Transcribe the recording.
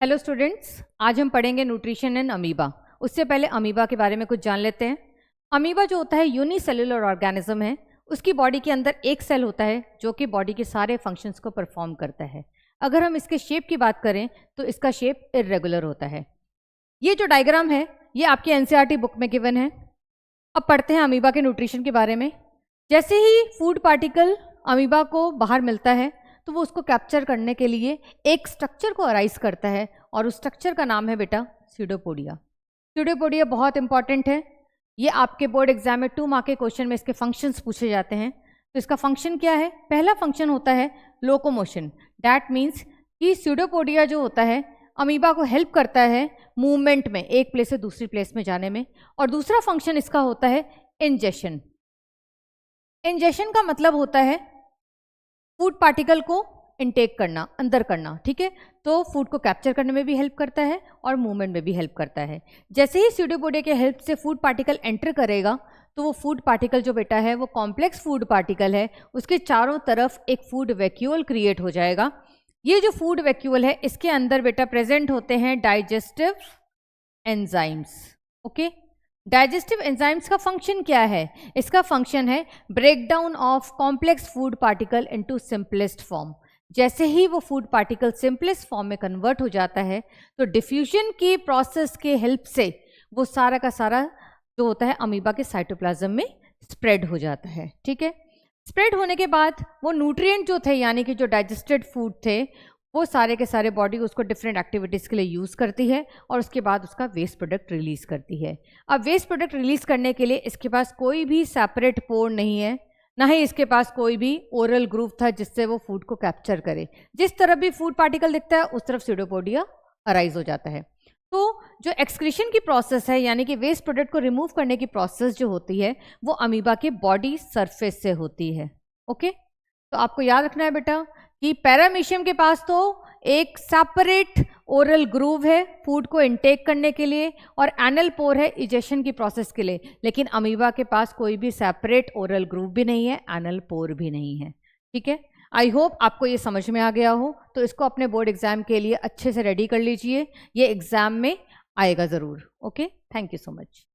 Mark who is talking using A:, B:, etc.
A: Hello students, आज हम पढ़ेंगे न्यूट्रिशन एंड अमीबा। उससे पहले अमीबा के बारे में कुछ जान लेते हैं। अमीबा जो होता है यूनिसेलुलर ऑर्गेनिज्म है। उसकी बॉडी के अंदर एक सेल होता है जो कि बॉडी के सारे फंक्शंस को परफॉर्म करता है। अगर हम इसके शेप की बात करें तो इसका शेप इर्रेगुलर होता है। ये जो डायग्राम है ये आपकी एनसीईआरटी बुक में गिवन है। अब पढ़ते हैं अमीबा के न्यूट्रिशन के बारे में। जैसे ही फूड पार्टिकल अमीबा को बाहर मिलता है तो वो उसको कैप्चर करने के लिए एक स्ट्रक्चर को अराइज करता है और उस स्ट्रक्चर का नाम है बेटा स्यूडोपोडिया। स्यूडोपोडिया बहुत इंपॉर्टेंट है। ये आपके बोर्ड एग्जाम में 2 मार्क के क्वेश्चन में इसके फंक्शंस पूछे जाते हैं। तो इसका फंक्शन क्या है? पहला फंक्शन होता है लोकोमोशन। दैट मीन्स कि स्यूडोपोडिया जो होता है अमीबा को हेल्प करता है मूवमेंट में, एक प्लेस से दूसरी प्लेस में जाने में। और दूसरा फंक्शन इसका होता है इंजेशन। इंजेशन का मतलब होता है फूड पार्टिकल को इनटेक करना, अंदर करना, ठीक है। तो फूड को कैप्चर करने में भी हेल्प करता है और मूवमेंट में भी हेल्प करता है। जैसे ही स्यूडोपोडिया के हेल्प से फूड पार्टिकल एंटर करेगा तो वो फूड पार्टिकल जो बेटा है वो कॉम्प्लेक्स फूड पार्टिकल है, उसके चारों तरफ एक फूड वैक्यूल क्रिएट हो जाएगा। ये जो फूड वैक्यूल है इसके अंदर बेटा प्रेजेंट होते हैं digestive enzymes. Okay, digestive enzymes का फंक्शन क्या है? इसका फंक्शन है break down of complex food particle into simplest form. जैसे ही वो फूड पार्टिकल सिंपलेस्ट फॉर्म में कन्वर्ट हो जाता है तो डिफ्यूजन की प्रोसेस के हेल्प से वो सारा का सारा जो होता है अमीबा के साइटोप्लाज्म में स्प्रेड हो जाता है, ठीक है। स्प्रेड होने के बाद वो न्यूट्रिएंट जो थे यानी कि जो डाइजेस्टेड फूड थे वो सारे के सारे बॉडी उसको डिफरेंट एक्टिविटीज़ के लिए यूज़ करती है और उसके बाद उसका वेस्ट प्रोडक्ट रिलीज़ करती है। अब वेस्ट प्रोडक्ट रिलीज़ करने के लिए इसके पास कोई भी सेपरेट पोर नहीं है, ना ही इसके पास कोई भी ओरल ग्रूव था जिससे वो फूड को कैप्चर करे। जिस तरफ भी फूड पार्टिकल दिखता है उस तरफ स्यूडोपोडिया अराइज हो जाता है। तो जो एक्सक्रीशन की प्रोसेस है यानी कि वेस्ट प्रोडक्ट को रिमूव करने की प्रोसेस जो होती है वो अमीबा के बॉडी सरफेस से होती है। ओके, तो आपको याद रखना है बेटा कि पैरामीशियम के पास तो एक सेपरेट ओरल ग्रूव है फूड को इनटेक करने के लिए और एनल पोर है इजेशन की प्रोसेस के लिए, लेकिन अमीबा के पास कोई भी सेपरेट ओरल ग्रूव भी नहीं है, एनल पोर भी नहीं है, ठीक है। आई होप आपको ये समझ में आ गया हो। तो इसको अपने बोर्ड एग्जाम के लिए अच्छे से रेडी कर लीजिए, ये एग्जाम में आएगा ज़रूर। Okay, thank you so much.